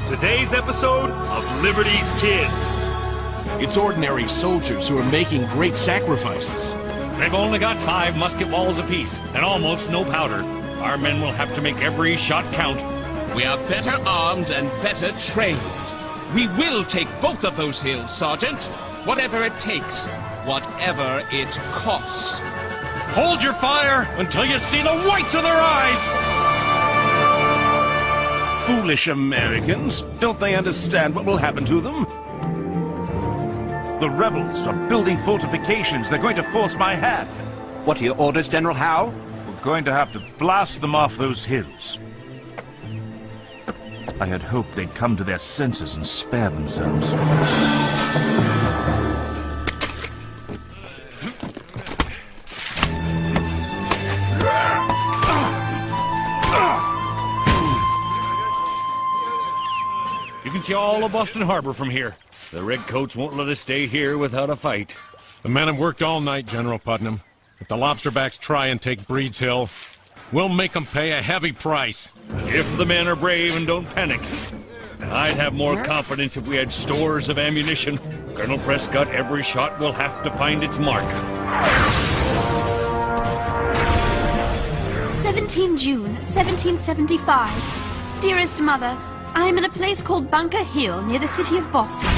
Today's episode of Liberty's Kids. It's ordinary soldiers who are making great sacrifices. They've only got 5 musket balls apiece, and almost no powder. Our men will have to make every shot count. We are better armed and better trained. We will take both of those hills, Sergeant. Whatever it takes. Whatever it costs. Hold your fire until you see the whites of their eyes! Foolish Americans. Don't they understand what will happen to them? The rebels are building fortifications. They're going to force my hand. What are your orders, General Howe? We're going to have to blast them off those hills. I had hoped they'd come to their senses and spare themselves. You can see all of Boston Harbor from here. The Redcoats won't let us stay here without a fight. The men have worked all night, General Putnam. If the Lobsterbacks try and take Breed's Hill, we'll make them pay a heavy price. If the men are brave and don't panic. I'd have more confidence if we had stores of ammunition. Colonel Prescott, every shot will have to find its mark. 17 June, 1775. Dearest Mother, I am in a place called Bunker Hill, near the city of Boston.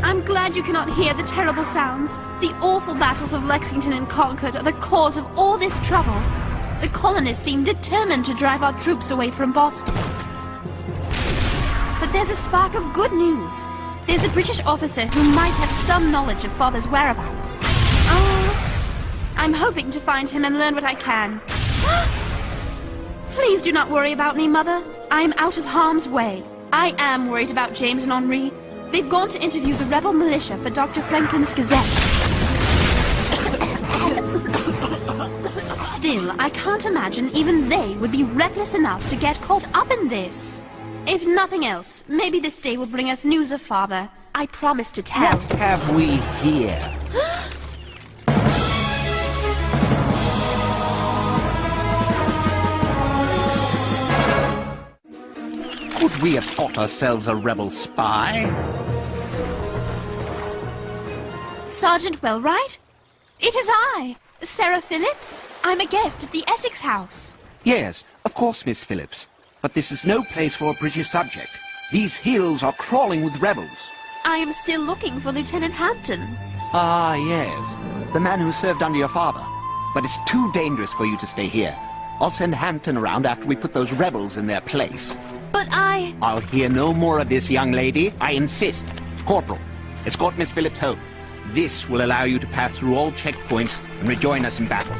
I'm glad you cannot hear the terrible sounds. The awful battles of Lexington and Concord are the cause of all this trouble. The colonists seem determined to drive our troops away from Boston. But there's a spark of good news. There's a British officer who might have some knowledge of Father's whereabouts. Oh, I'm hoping to find him and learn what I can. Please do not worry about me, Mother. I am out of harm's way. I am worried about James and Henri. They've gone to interview the rebel militia for Dr. Franklin's Gazette. Still, I can't imagine even they would be reckless enough to get caught up in this. If nothing else, maybe this day will bring us news of Father. I promise to tell. What have we here? Could we have got ourselves a rebel spy? Sergeant Wellwright? It is I, Sarah Phillips. I'm a guest at the Essex House. Yes, of course, Miss Phillips. But this is no place for a British subject. These hills are crawling with rebels. I am still looking for Lieutenant Hampton. Ah, yes. The man who served under your father. But it's too dangerous for you to stay here. I'll send Hampton around after we put those rebels in their place. But I'll hear no more of this, young lady. I insist. Corporal, escort Miss Phillips home. This will allow you to pass through all checkpoints and rejoin us in battle.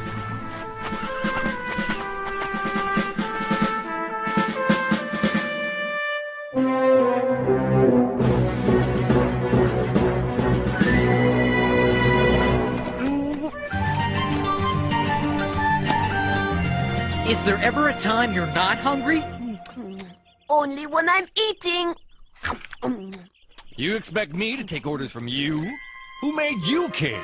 Is there ever a time you're not hungry? Only when I'm eating. You expect me to take orders from you? Who made you king?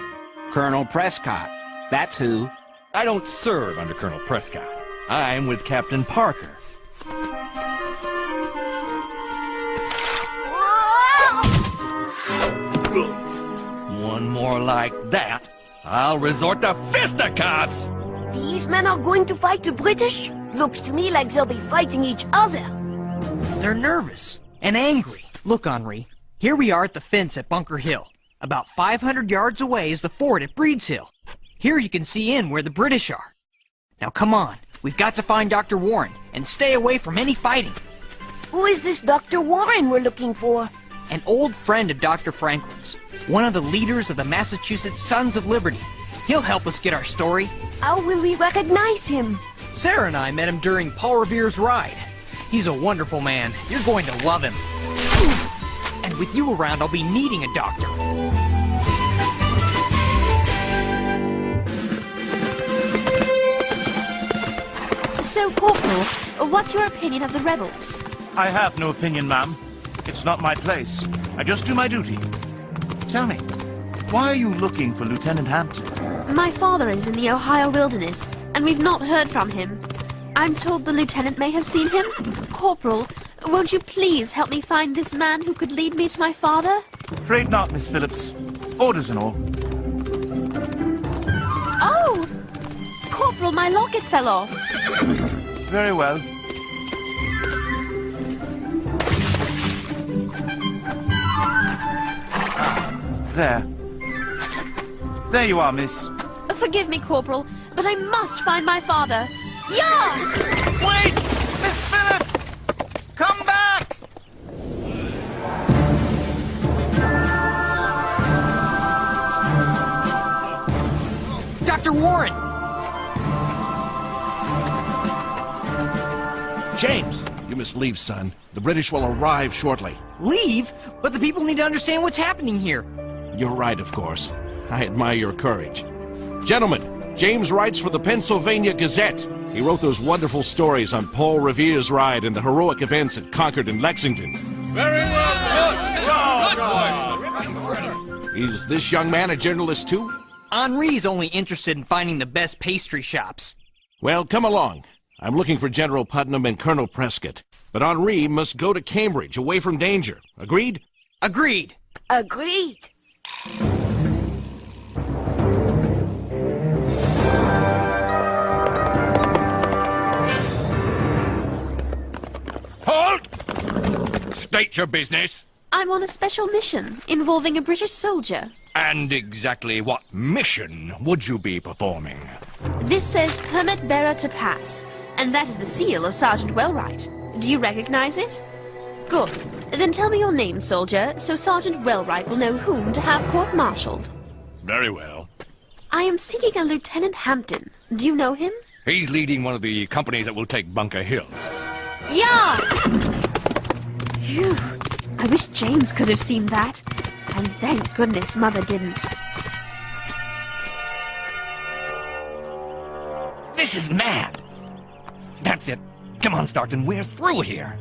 Colonel Prescott. That's who. I don't serve under Colonel Prescott. I'm with Captain Parker. One more like that, I'll resort to fisticuffs! These men are going to fight the British? Looks to me like they'll be fighting each other. They're nervous and angry. Look, Henri, here we are at the fence at Bunker Hill. About 500 yards away is the fort at Breed's Hill. Here you can see in where the British are. Now come on, we've got to find Dr. Warren and stay away from any fighting. Who is this Dr. Warren we're looking for? An old friend of Dr. Franklin's, one of the leaders of the Massachusetts Sons of Liberty. He'll help us get our story. How will we recognize him? Sarah and I met him during Paul Revere's ride. He's a wonderful man. You're going to love him. And with you around, I'll be needing a doctor. So, Corporal, what's your opinion of the rebels? I have no opinion, ma'am. It's not my place. I just do my duty. Tell me, why are you looking for Lieutenant Hampton? My father is in the Ohio wilderness, and we've not heard from him. I'm told the lieutenant may have seen him. Corporal, Won't you please help me find this man who could lead me to my father? Afraid not, Miss Phillips. Orders and all. Oh! Corporal, my locket fell off. Very well. There. There you are, miss. Forgive me, Corporal, but I must find my father. Yeah! Wait! Miss Phillips! Come back! Dr. Warren! James, you must leave, son. The British will arrive shortly. Leave? But the people need to understand what's happening here. You're right, of course. I admire your courage. Gentlemen, James writes for the Pennsylvania Gazette. He wrote those wonderful stories on Paul Revere's ride and the heroic events at Concord and Lexington. Very well. Good. Is this young man a journalist too? Henri's only interested in finding the best pastry shops. Well, come along. I'm looking for General Putnam and Colonel Prescott. But Henri must go to Cambridge, away from danger. Agreed? Agreed. Agreed. Halt! State your business. I'm on a special mission involving a British soldier. And exactly what mission would you be performing? This says permit bearer to pass, and that is the seal of Sergeant Wellwright. Do you recognize it? Good. Then tell me your name, soldier, so Sergeant Wellwright will know whom to have court-martialed. Very well. I am seeking a Lieutenant Hampton. Do you know him? He's leading one of the companies that will take Bunker Hill. Yeah! Phew. I wish James could have seen that. And thank goodness Mother didn't. This is mad. That's it. Come on, Starkton, we're through here.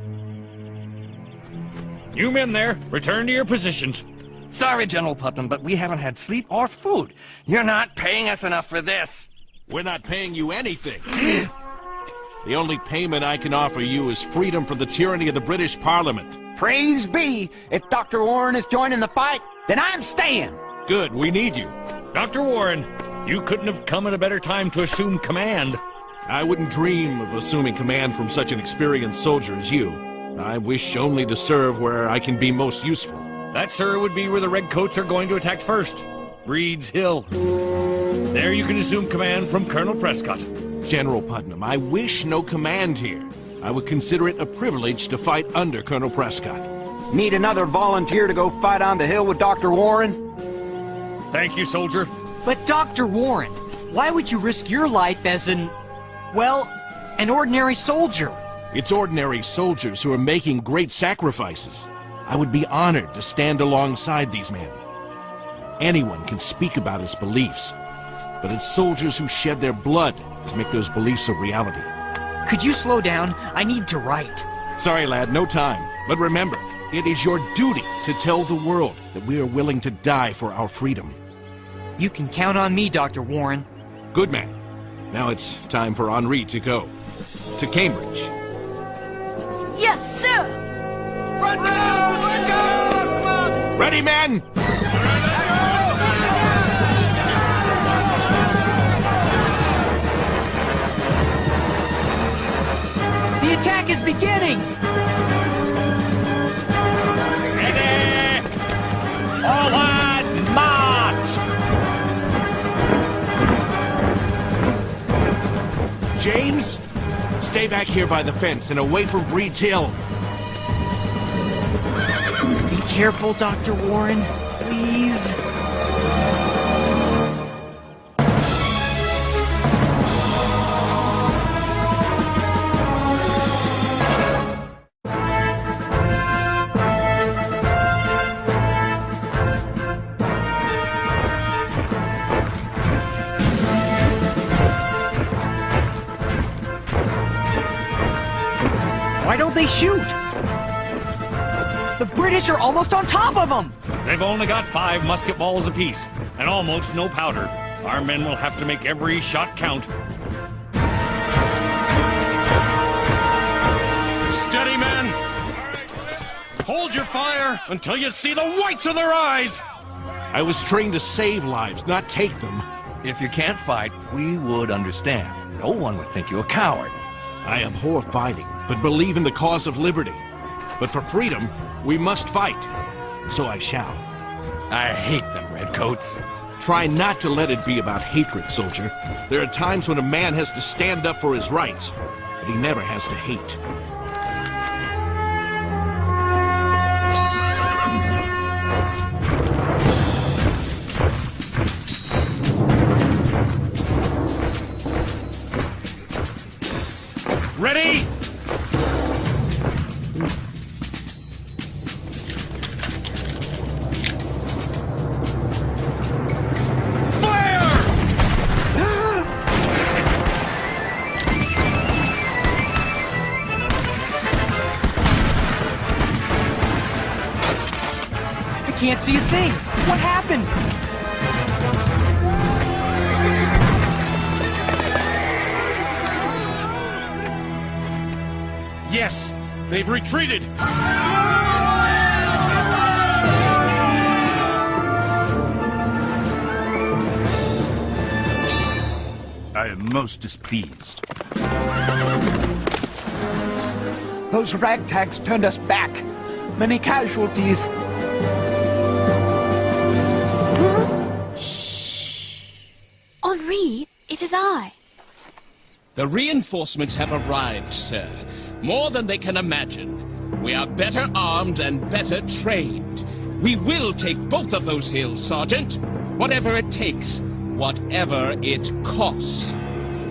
You men there, return to your positions. Sorry, General Putnam, but we haven't had sleep or food. You're not paying us enough for this. We're not paying you anything. The only payment I can offer you is freedom from the tyranny of the British Parliament. Praise be! If Dr. Warren is joining the fight, then I'm staying! Good, we need you. Dr. Warren, you couldn't have come at a better time to assume command. I wouldn't dream of assuming command from such an experienced soldier as you. I wish only to serve where I can be most useful. That, sir, would be where the Redcoats are going to attack first. Breed's Hill. There you can assume command from Colonel Prescott. General Putnam, I wish no command here. I would consider it a privilege to fight under Colonel Prescott. Need another volunteer to go fight on the hill with Dr. Warren? Thank you, soldier. But Dr. Warren, why would you risk your life as an ordinary soldier? It's ordinary soldiers who are making great sacrifices. I would be honored to stand alongside these men. Anyone can speak about his beliefs, but it's soldiers who shed their blood to make those beliefs a reality. Could you slow down? I need to write. Sorry, lad, no time. But remember, it is your duty to tell the world that we are willing to die for our freedom. You can count on me, Dr. Warren. Good man. Now it's time for Henri to go. To Cambridge. Yes, sir! Run down! Run down! Ready, men! The attack is beginning! Ready! Forward march! James, stay back here by the fence and away from Breed's Hill. Be careful, Dr. Warren, please. Why don't they shoot? The British are almost on top of them! They've only got 5 musket balls apiece, and almost no powder. Our men will have to make every shot count. Steady, men! Hold your fire until you see the whites of their eyes! I was trained to save lives, not take them. If you can't fight, we would understand. No one would think you a coward. I abhor fighting, but believe in the cause of liberty. But for freedom, we must fight. So I shall. I hate them redcoats. Try not to let it be about hatred, soldier. There are times when a man has to stand up for his rights, but he never has to hate. Ready? I can't see a thing. What happened? Yes, they've retreated. I am most displeased. Those ragtags turned us back. Many casualties. Henri, it is I. The reinforcements have arrived, sir. More than they can imagine. We are better armed and better trained. We will take both of those hills, Sergeant. Whatever it takes. Whatever it costs.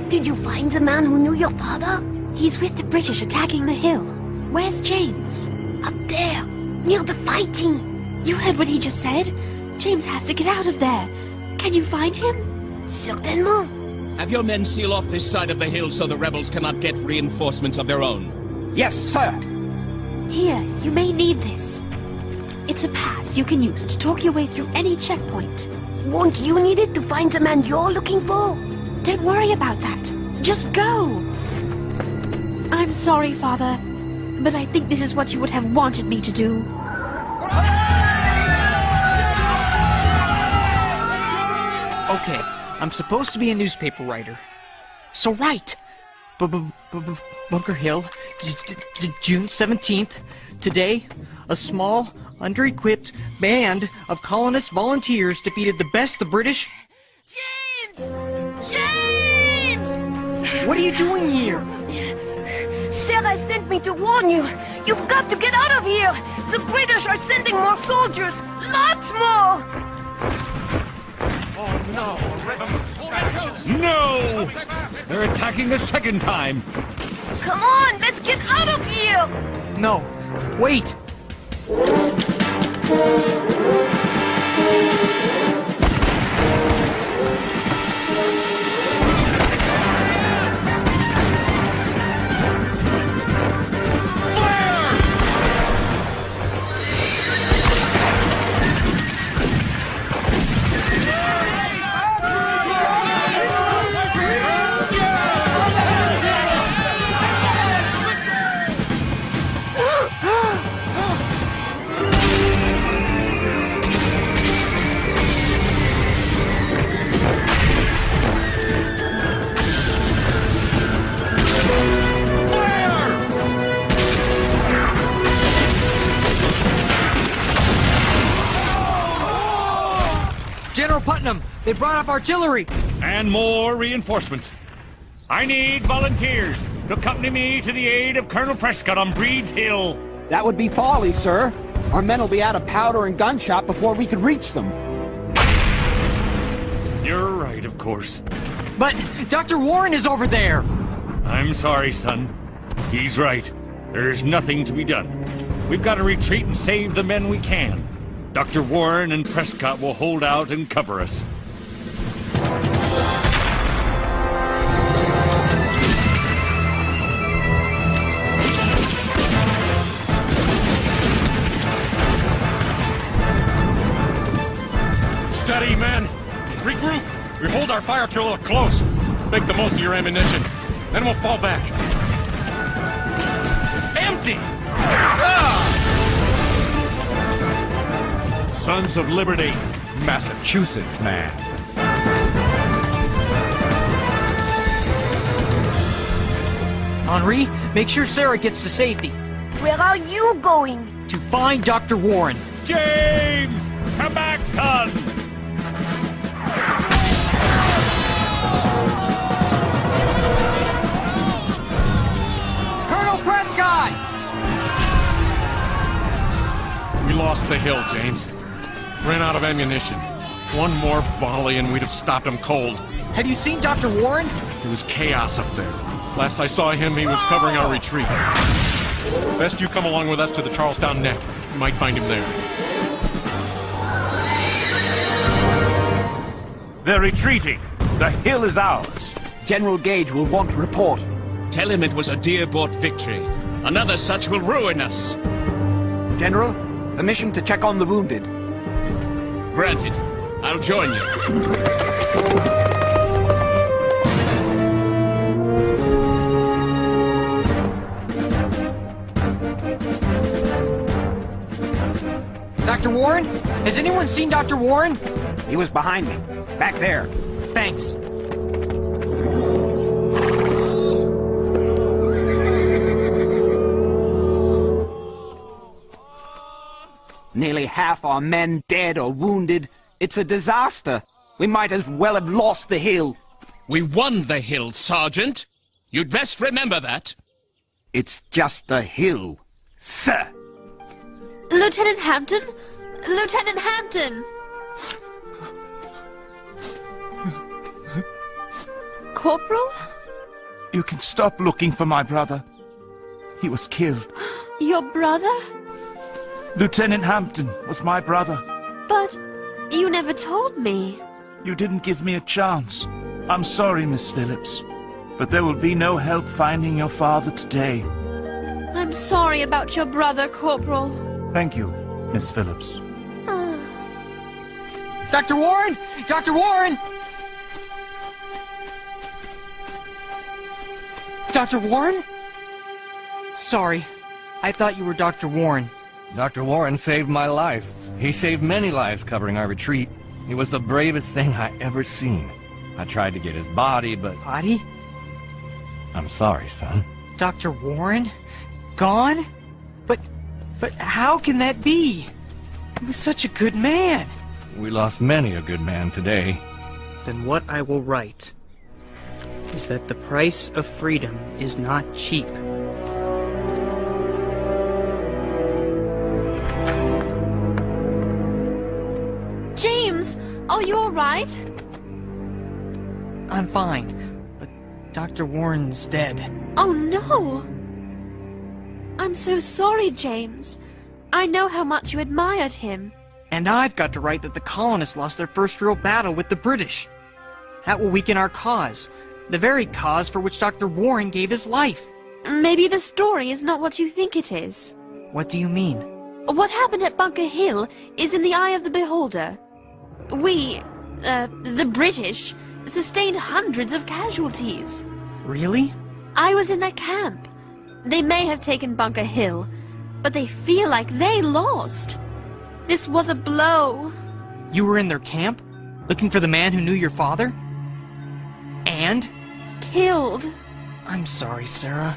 Did you find the man who knew your father? He's with the British attacking the hill. Where's James? Up there, near the fighting. You heard what he just said? James has to get out of there. Can you find him? Certainement. Have your men seal off this side of the hill so the rebels cannot get reinforcements of their own. Yes, sir. Here, you may need this. It's a pass you can use to talk your way through any checkpoint. Won't you need it to find the man you're looking for? Don't worry about that. Just go. I'm sorry, Father, but I think this is what you would have wanted me to do. Okay, I'm supposed to be a newspaper writer. So write. Bunker Hill, June 17th. Today, a small, under-equipped band of colonist volunteers defeated the best the British... James! James! What are you doing here? Sarah sent me to warn you. You've got to get out of here. The British are sending more soldiers. Lots more. No! They're attacking a second time. Come on, let's get out of here. No, wait. General Putnam, they brought up artillery. And more reinforcements. I need volunteers to accompany me to the aid of Colonel Prescott on Breed's Hill. That would be folly, sir. Our men will be out of powder and gunshot before we could reach them. You're right, of course. But Dr. Warren is over there. I'm sorry, son. He's right. There's nothing to be done. We've got to retreat and save the men we can. Dr. Warren and Prescott will hold out and cover us. Steady, men. Regroup. We hold our fire till we're close. Make the most of your ammunition. Then we'll fall back. Empty! Ah! Sons of Liberty. Massachusetts, man. Henri, make sure Sarah gets to safety. Where are you going? To find Dr. Warren. James! Come back, son! Colonel Prescott! We lost the hill, James. Ran out of ammunition. One more volley and we'd have stopped him cold. Have you seen Dr. Warren? There was chaos up there. Last I saw him, he was covering our retreat. Best you come along with us to the Charlestown Neck. You might find him there. They're retreating. The hill is ours. General Gage will want to report. Tell him it was a dear-bought victory. Another such will ruin us. General, permission to check on the wounded. Granted. I'll join you. Dr. Warren? Has anyone seen Dr. Warren? He was behind me. Back there. Thanks. Nearly half our men dead or wounded. It's a disaster. We might as well have lost the hill. We won the hill, Sergeant. You'd best remember that. It's just a hill, sir. Lieutenant Hampton? Lieutenant Hampton! Corporal? You can stop looking for my brother. He was killed. Your brother? Lieutenant Hampton was my brother. But you never told me. You didn't give me a chance. I'm sorry, Miss Phillips. But there will be no help finding your father today. I'm sorry about your brother, Corporal. Thank you, Miss Phillips. Dr. Warren! Dr. Warren! Dr. Warren? Sorry. I thought you were Dr. Warren. Dr. Warren saved my life. He saved many lives covering our retreat. He was the bravest thing I ever seen. I tried to get his body, but... Body? I'm sorry, son. Dr. Warren? Gone? But how can that be? He was such a good man. We lost many a good man today. Then what I will write is that the price of freedom is not cheap. James, are you all right? I'm fine, but Dr. Warren's dead. Oh no! I'm so sorry, James. I know how much you admired him. And I've got to write that the colonists lost their first real battle with the British. That will weaken our cause, the very cause for which Dr. Warren gave his life. Maybe the story is not what you think it is. What do you mean? What happened at Bunker Hill is in the eye of the beholder. The British, sustained hundreds of casualties. Really? I was in their camp. They may have taken Bunker Hill, but they feel like they lost. This was a blow. You were in their camp, looking for the man who knew your father? And? Killed. I'm sorry, Sarah.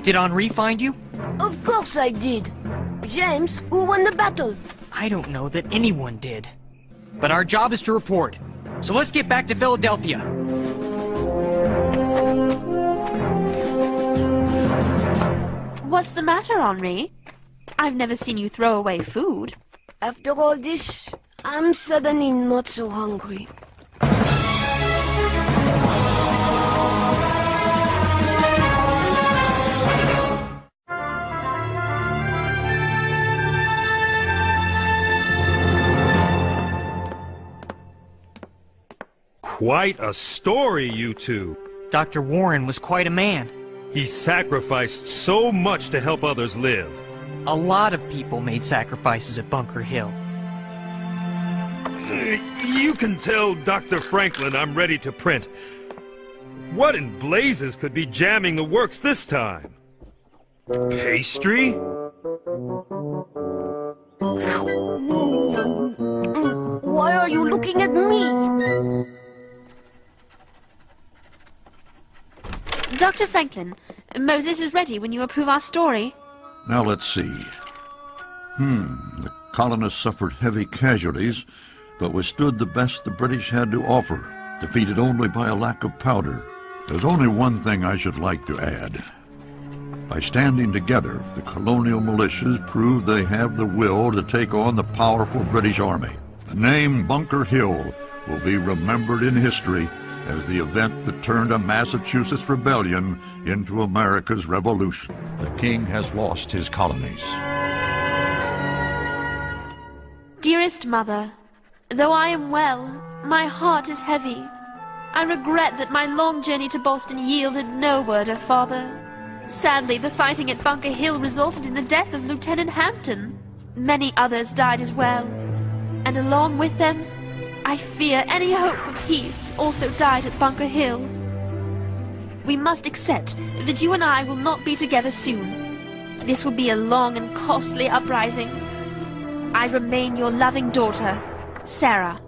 Did Henri find you? Of course I did. James, who won the battle? I don't know that anyone did. But our job is to report. So let's get back to Philadelphia. What's the matter, Henri? I've never seen you throw away food. After all this, I'm suddenly not so hungry. Quite a story, you two. Dr. Warren was quite a man. He sacrificed so much to help others live. A lot of people made sacrifices at Bunker Hill. You can tell Dr. Franklin I'm ready to print. What in blazes could be jamming the works this time? Pastry? looking at me? Dr. Franklin, Moses is ready when you approve our story. Now let's see. The colonists suffered heavy casualties, but withstood the best the British had to offer, defeated only by a lack of powder. There's only one thing I should like to add. By standing together, the colonial militias prove they have the will to take on the powerful British Army. The name Bunker Hill will be remembered in history as the event that turned a Massachusetts rebellion into America's revolution. The king has lost his colonies. Dearest Mother, though I am well, my heart is heavy. I regret that my long journey to Boston yielded no word of father. Sadly, the fighting at Bunker Hill resulted in the death of Lieutenant Hampton. Many others died as well, and along with them, I fear any hope for peace also died at Bunker Hill. We must accept that you and I will not be together soon. This will be a long and costly uprising. I remain your loving daughter, Sarah.